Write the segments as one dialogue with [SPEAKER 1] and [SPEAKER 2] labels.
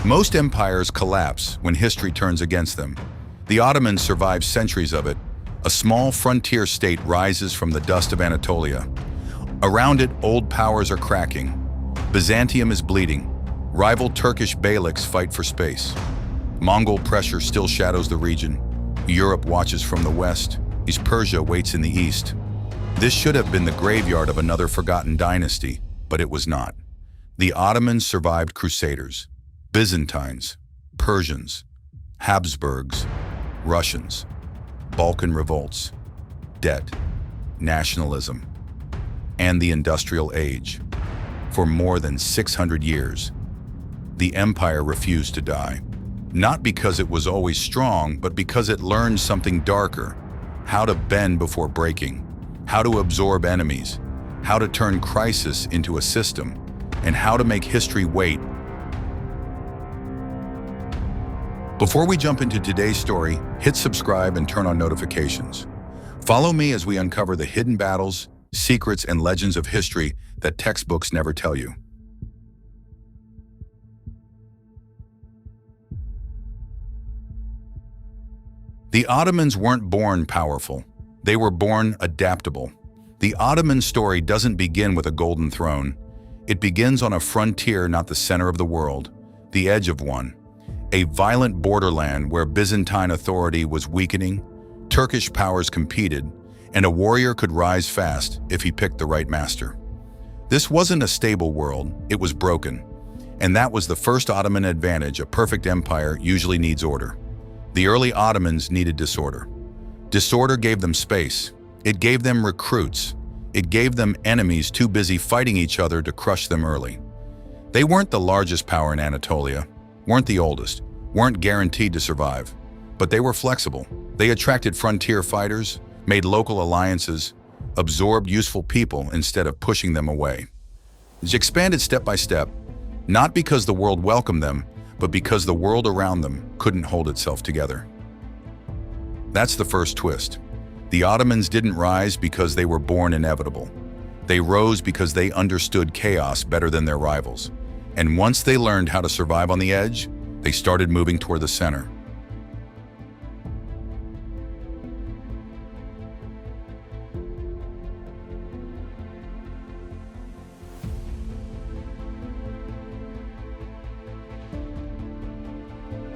[SPEAKER 1] Most empires collapse when history turns against them. The Ottomans survived centuries of it. A small frontier state rises from the dust of Anatolia. Around it, old powers are cracking. Byzantium is bleeding. Rival Turkish beyliks fight for space. Mongol pressure still shadows the region. Europe watches from the west. East Persia waits in the east. This should have been the graveyard of another forgotten dynasty, but it was not. The Ottomans survived crusaders, Byzantines, Persians, Habsburgs, Russians, Balkan revolts, debt, nationalism, and the Industrial Age. For more than 600 years, the empire refused to die. Not because it was always strong, but because it learned something darker: how to bend before breaking, how to absorb enemies, how to turn crisis into a system, and how to make history wait. Before we jump into today's story, hit subscribe and turn on notifications. Follow me as we uncover the hidden battles, secrets, and legends of history that textbooks never tell you. The Ottomans weren't born powerful. They were born adaptable. The Ottoman story doesn't begin with a golden throne. It begins on a frontier not the center of the world, the edge of one. A violent borderland where Byzantine authority was weakening, Turkish powers competed, and a warrior could rise fast if he picked the right master. This wasn't a stable world, it was broken. And that was the first Ottoman advantage. A perfect empire usually needs order. The early Ottomans needed disorder. Disorder gave them space. It gave them recruits. It gave them enemies too busy fighting each other to crush them early. They weren't the largest power in Anatolia, weren't the oldest, weren't guaranteed to survive, but they were flexible. They attracted frontier fighters, made local alliances, absorbed useful people instead of pushing them away. They expanded step by step, not because the world welcomed them, but because the world around them couldn't hold itself together. That's the first twist. The Ottomans didn't rise because they were born inevitable. They rose because they understood chaos better than their rivals. And once they learned how to survive on the edge, they started moving toward the center.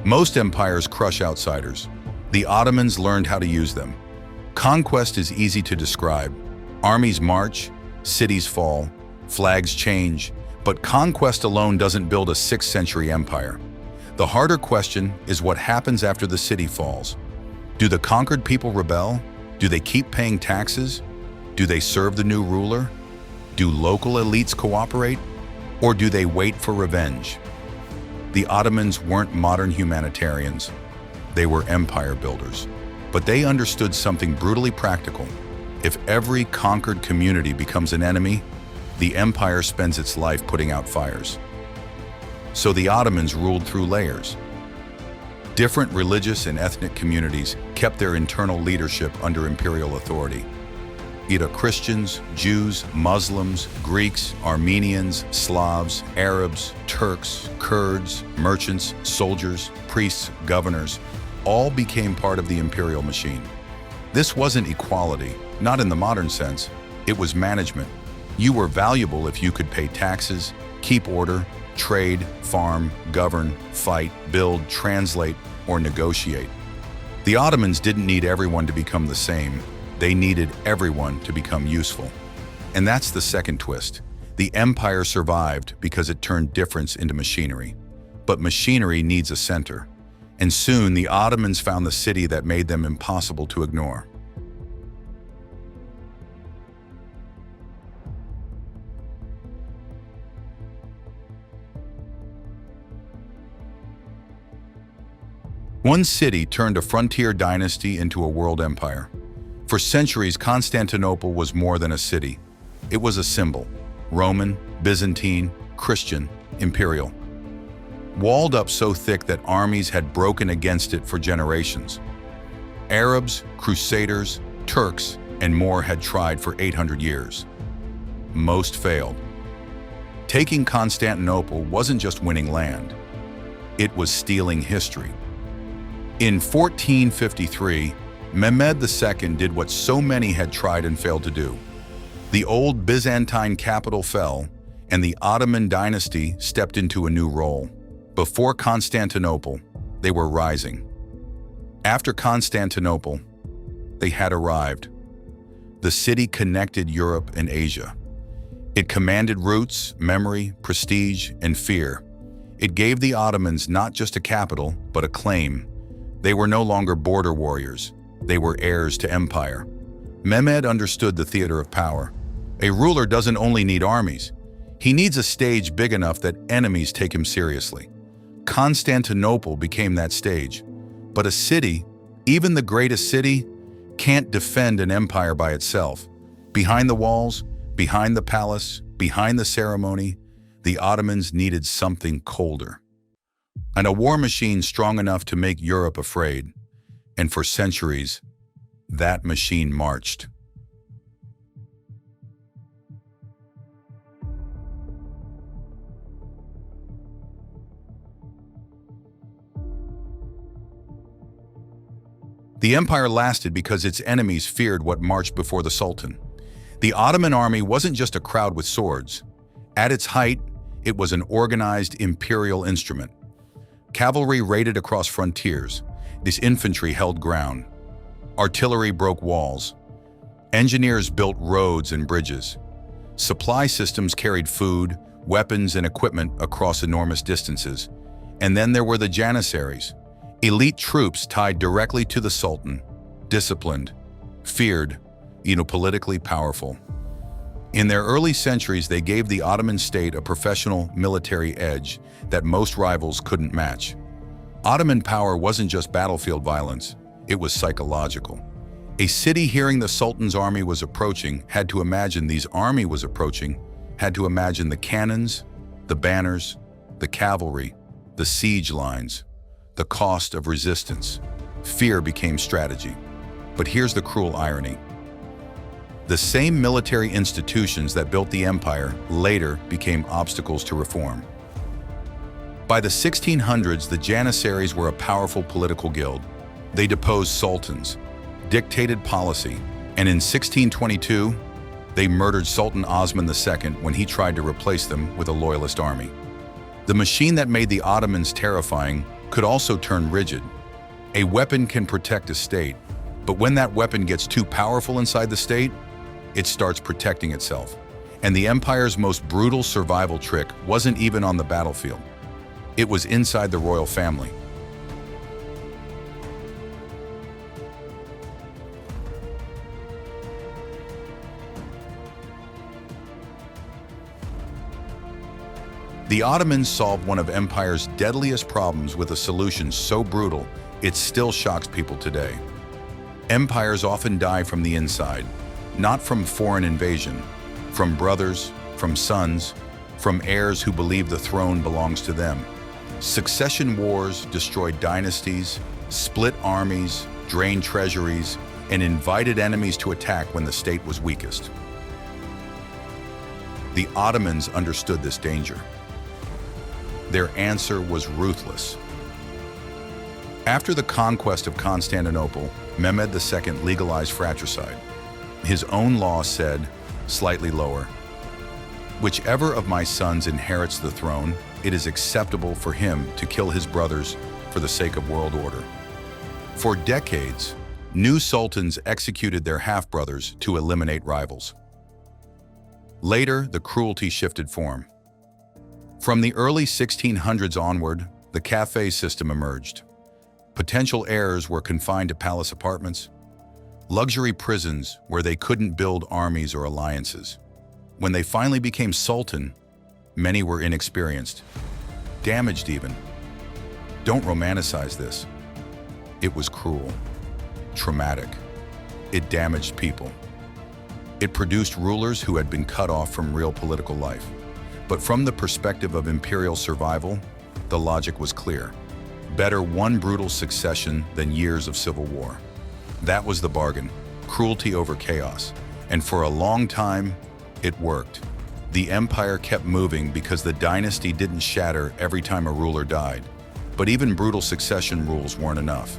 [SPEAKER 1] Most empires crush outsiders. The Ottomans learned how to use them. Conquest is easy to describe. Armies march, cities fall, flags change, but conquest alone doesn't build a 6th century empire. The harder question is what happens after the city falls. Do the conquered people rebel? Do they keep paying taxes? Do they serve the new ruler? Do local elites cooperate? Or do they wait for revenge? The Ottomans weren't modern humanitarians. They were empire builders. But they understood something brutally practical. If every conquered community becomes an enemy, the empire spends its life putting out fires. So the Ottomans ruled through layers. Different religious and ethnic communities kept their internal leadership under imperial authority. Either Christians, Jews, Muslims, Greeks, Armenians, Slavs, Arabs, Turks, Kurds, merchants, soldiers, priests, governors, all became part of the imperial machine. This wasn't equality, not in the modern sense. It was management. You were valuable if you could pay taxes, keep order, trade, farm, govern, fight, build, translate, or negotiate. The Ottomans didn't need everyone to become the same. They needed everyone to become useful. And that's the second twist. The empire survived because it turned difference into machinery. But machinery needs a center. And soon the Ottomans found the city that made them impossible to ignore. One city turned a frontier dynasty into a world empire. For centuries, Constantinople was more than a city. It was a symbol: Roman, Byzantine, Christian, imperial. Walled up so thick that armies had broken against it for generations. Arabs, crusaders, Turks, and more had tried for 800 years. Most failed. Taking Constantinople wasn't just winning land. It was stealing history. In 1453, Mehmed II did what so many had tried and failed to do. The old Byzantine capital fell, and the Ottoman dynasty stepped into a new role. Before Constantinople, they were rising. After Constantinople, they had arrived. The city connected Europe and Asia. It commanded roots, memory, prestige, and fear. It gave the Ottomans not just a capital, but a claim. They were no longer border warriors. They were heirs to empire. Mehmed understood the theater of power. A ruler doesn't only need armies. He needs a stage big enough that enemies take him seriously. Constantinople became that stage. But a city, even the greatest city, can't defend an empire by itself. Behind the walls, behind the palace, behind the ceremony, the Ottomans needed something colder. And a war machine strong enough to make Europe afraid. And for centuries, that machine marched. The empire lasted because its enemies feared what marched before the Sultan. The Ottoman army wasn't just a crowd with swords. At its height, it was an organized imperial instrument. Cavalry raided across frontiers. This infantry held ground. Artillery broke walls. Engineers built roads and bridges. Supply systems carried food, weapons, and equipment across enormous distances. And then there were the Janissaries, elite troops tied directly to the Sultan, disciplined, feared, politically powerful. In their early centuries, they gave the Ottoman state a professional military edge that most rivals couldn't match. Ottoman power wasn't just battlefield violence, it was psychological. A city hearing the Sultan's army was approaching had to imagine the cannons, the banners, the cavalry, the siege lines, the cost of resistance. Fear became strategy. But here's the cruel irony. The same military institutions that built the empire later became obstacles to reform. By the 1600s, the Janissaries were a powerful political guild. They deposed sultans, dictated policy, and in 1622, they murdered Sultan Osman II when he tried to replace them with a loyalist army. The machine that made the Ottomans terrifying could also turn rigid. A weapon can protect a state, but when that weapon gets too powerful inside the state, it starts protecting itself. And the empire's most brutal survival trick wasn't even on the battlefield. It was inside the royal family. The Ottomans solved one of empire's deadliest problems with a solution so brutal, it still shocks people today. Empires often die from the inside, not from foreign invasion, from brothers, from sons, from heirs who believe the throne belongs to them. Succession wars destroyed dynasties, split armies, drained treasuries, and invited enemies to attack when the state was weakest. The Ottomans understood this danger. Their answer was ruthless. After the conquest of Constantinople, Mehmed II legalized fratricide. His own law said, slightly lower, "Whichever of my sons inherits the throne, it is acceptable for him to kill his brothers for the sake of world order." For decades, new sultans executed their half-brothers to eliminate rivals. Later, the cruelty shifted form. From the early 1600s onward, the café system emerged. Potential heirs were confined to palace apartments, luxury prisons where they couldn't build armies or alliances. When they finally became sultan, many were inexperienced, damaged even. Don't romanticize this. It was cruel, traumatic. It damaged people. It produced rulers who had been cut off from real political life. But from the perspective of imperial survival, the logic was clear. Better one brutal succession than years of civil war. That was the bargain, cruelty over chaos. And for a long time, it worked. The empire kept moving because the dynasty didn't shatter every time a ruler died. But even brutal succession rules weren't enough.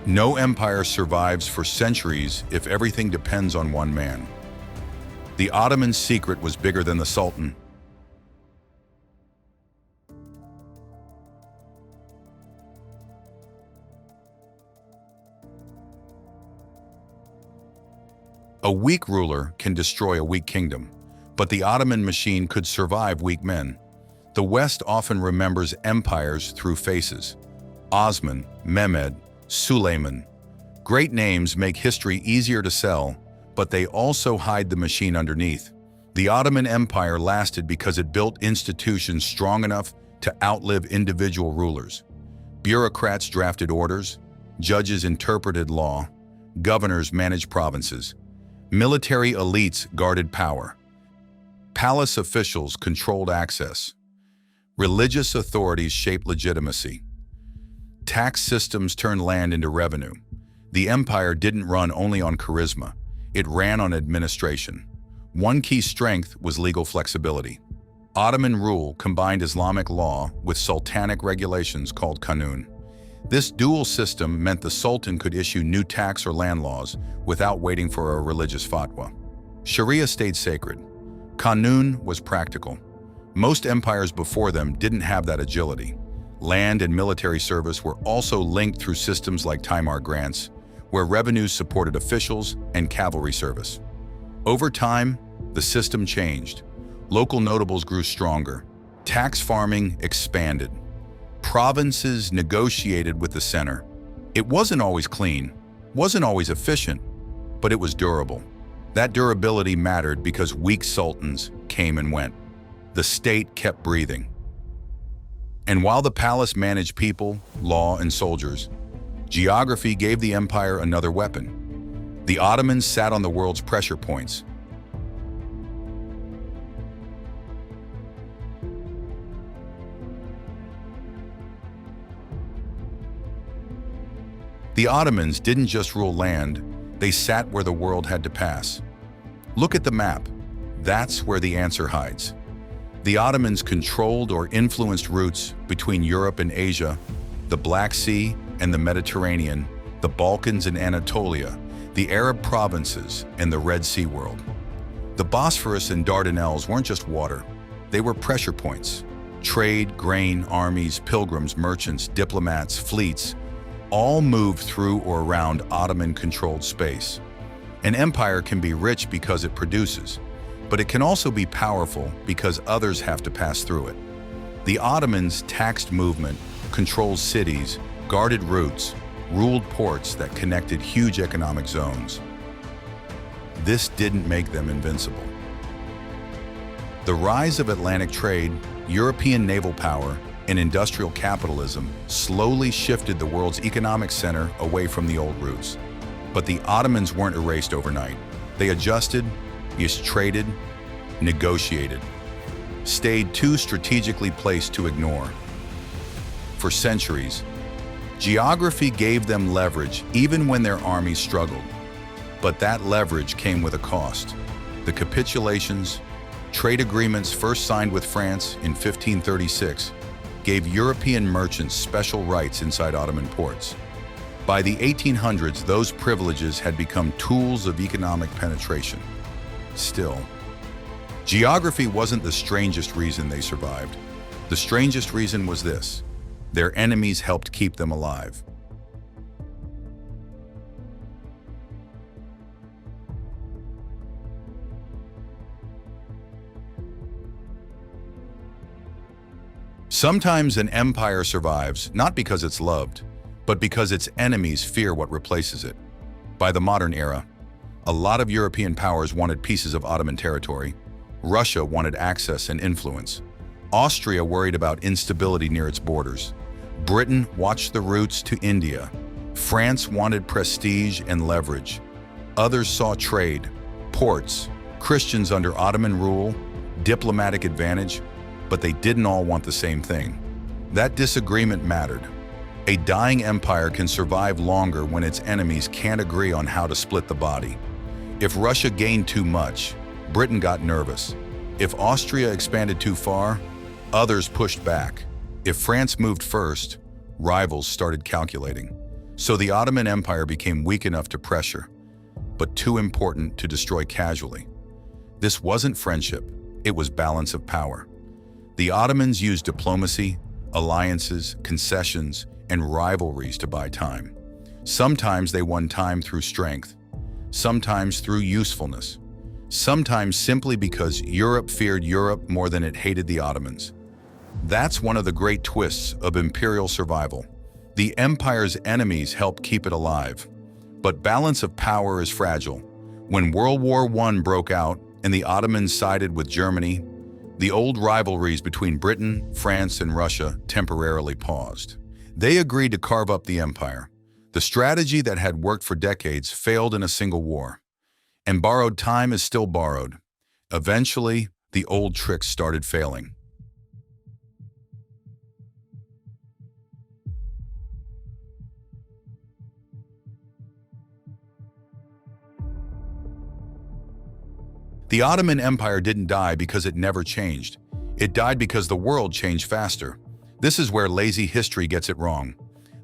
[SPEAKER 1] No empire survives for centuries if everything depends on one man. The Ottoman secret was bigger than the Sultan. A weak ruler can destroy a weak kingdom, but the Ottoman machine could survive weak men. The West often remembers empires through faces. Osman, Mehmed, Suleiman. Great names make history easier to sell, but they also hide the machine underneath. The Ottoman Empire lasted because it built institutions strong enough to outlive individual rulers. Bureaucrats drafted orders, judges interpreted law, governors managed provinces. Military elites guarded power. Palace officials controlled access. Religious authorities shaped legitimacy. Tax systems turned land into revenue. The empire didn't run only on charisma. It ran on administration. One key strength was legal flexibility. Ottoman rule combined Islamic law with sultanic regulations called Kanun. This dual system meant the Sultan could issue new tax or land laws without waiting for a religious fatwa. Sharia stayed sacred. Kanun was practical. Most empires before them didn't have that agility. Land and military service were also linked through systems like Timar grants, where revenues supported officials and cavalry service. Over time, the system changed. Local notables grew stronger. Tax farming expanded. Provinces negotiated with the center. It wasn't always clean, wasn't always efficient, but it was durable. That durability mattered because weak sultans came and went. The state kept breathing. And while the palace managed people, law, and soldiers, geography gave the empire another weapon. The Ottomans sat on the world's pressure points. The Ottomans didn't just rule land, they sat where the world had to pass. Look at the map. That's where the answer hides. The Ottomans controlled or influenced routes between Europe and Asia, the Black Sea and the Mediterranean, the Balkans and Anatolia, the Arab provinces, and the Red Sea world. The Bosphorus and Dardanelles weren't just water, they were pressure points. Trade, grain, armies, pilgrims, merchants, diplomats, fleets, all moved through or around Ottoman-controlled space. An empire can be rich because it produces, but it can also be powerful because others have to pass through it. The Ottomans taxed movement, controlled cities, guarded routes, ruled ports that connected huge economic zones. This didn't make them invincible. The rise of Atlantic trade, European naval power, and industrial capitalism slowly shifted the world's economic center away from the old roots. But the Ottomans weren't erased overnight. They adjusted, traded, negotiated, stayed too strategically placed to ignore. For centuries, geography gave them leverage even when their armies struggled. But that leverage came with a cost. The capitulations, trade agreements first signed with France in 1536, gave European merchants special rights inside Ottoman ports. By the 1800s, those privileges had become tools of economic penetration. Still, geography wasn't the strangest reason they survived. The strangest reason was this: their enemies helped keep them alive. Sometimes an empire survives not because it's loved, but because its enemies fear what replaces it. By the modern era, a lot of European powers wanted pieces of Ottoman territory. Russia wanted access and influence. Austria worried about instability near its borders. Britain watched the routes to India. France wanted prestige and leverage. Others saw trade, ports, Christians under Ottoman rule, diplomatic advantage, but they didn't all want the same thing. That disagreement mattered. A dying empire can survive longer when its enemies can't agree on how to split the body. If Russia gained too much, Britain got nervous. If Austria expanded too far, others pushed back. If France moved first, rivals started calculating. So the Ottoman Empire became weak enough to pressure, but too important to destroy casually. This wasn't friendship, it was balance of power. The Ottomans used diplomacy, alliances, concessions, and rivalries to buy time. Sometimes they won time through strength, sometimes through usefulness, sometimes simply because Europe feared Europe more than it hated the Ottomans. That's one of the great twists of imperial survival. The empire's enemies help keep it alive. But balance of power is fragile. When World War I broke out and the Ottomans sided with Germany, the old rivalries between Britain, France, and Russia temporarily paused. They agreed to carve up the empire. The strategy that had worked for decades failed in a single war. And borrowed time is still borrowed. Eventually, the old tricks started failing. The Ottoman Empire didn't die because it never changed. It died because the world changed faster. This is where lazy history gets it wrong.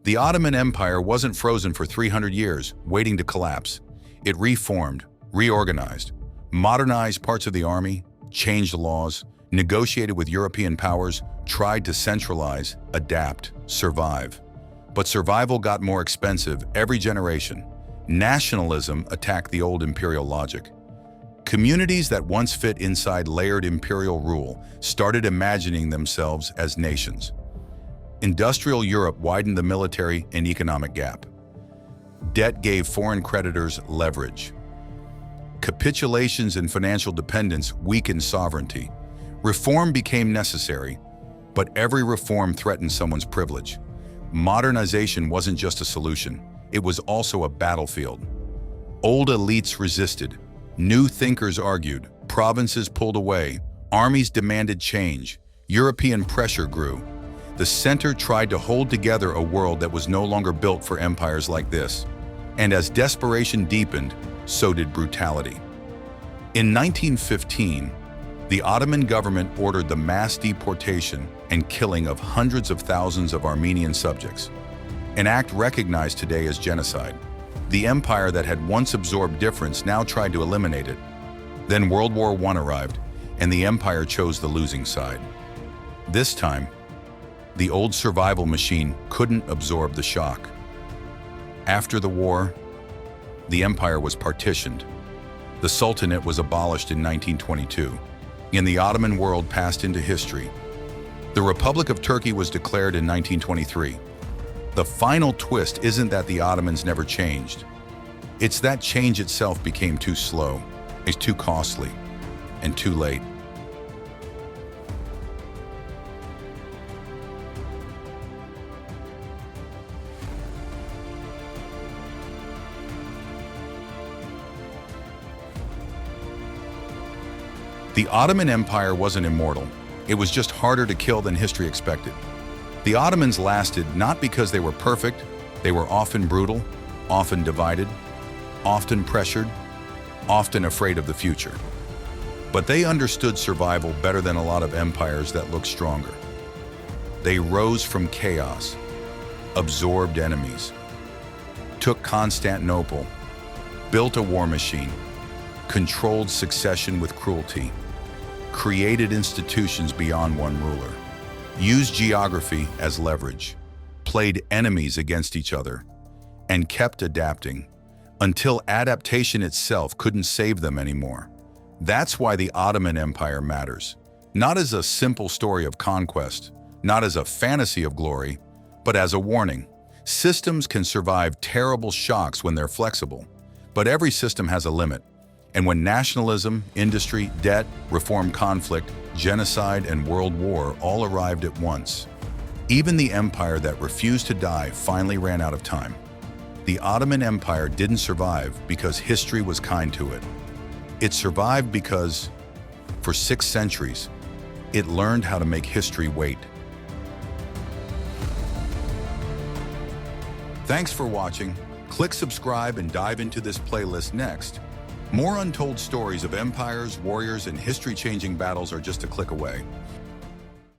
[SPEAKER 1] The Ottoman Empire wasn't frozen for 300 years, waiting to collapse. It reformed, reorganized, modernized parts of the army, changed laws, negotiated with European powers, tried to centralize, adapt, survive. But survival got more expensive every generation. Nationalism attacked the old imperial logic. Communities that once fit inside layered imperial rule started imagining themselves as nations. Industrial Europe widened the military and economic gap. Debt gave foreign creditors leverage. Capitulations and financial dependence weakened sovereignty. Reform became necessary, but every reform threatened someone's privilege. Modernization wasn't just a solution, it was also a battlefield. Old elites resisted. New thinkers argued, provinces pulled away, armies demanded change, European pressure grew. The center tried to hold together a world that was no longer built for empires like this. And as desperation deepened, so did brutality. In 1915, the Ottoman government ordered the mass deportation and killing of hundreds of thousands of Armenian subjects, an act recognized today as genocide. The empire that had once absorbed difference now tried to eliminate it. Then World War I arrived, and the empire chose the losing side. This time, the old survival machine couldn't absorb the shock. After the war, the empire was partitioned. The Sultanate was abolished in 1922, and the Ottoman world passed into history. The Republic of Turkey was declared in 1923. The final twist isn't that the Ottomans never changed. It's that change itself became too slow, it's too costly, and too late. The Ottoman Empire wasn't immortal. It was just harder to kill than history expected. The Ottomans lasted not because they were perfect. They were often brutal, often divided, often pressured, often afraid of the future. But they understood survival better than a lot of empires that look stronger. They rose from chaos, absorbed enemies, took Constantinople, built a war machine, controlled succession with cruelty, created institutions beyond one ruler, used geography as leverage, played enemies against each other, and kept adapting until adaptation itself couldn't save them anymore. That's why the Ottoman Empire matters, not as a simple story of conquest, not as a fantasy of glory, but as a warning. Systems can survive terrible shocks when they're flexible, but every system has a limit. And when nationalism, industry, debt, reform conflict, genocide, and world war all arrived at once, even the empire that refused to die finally ran out of time. The Ottoman Empire didn't survive because history was kind to it. It survived because, for 6 centuries, it learned how to make history wait. Thanks for watching. Click subscribe and dive into this playlist next. More untold stories of empires, warriors, and history-changing battles are just a click away.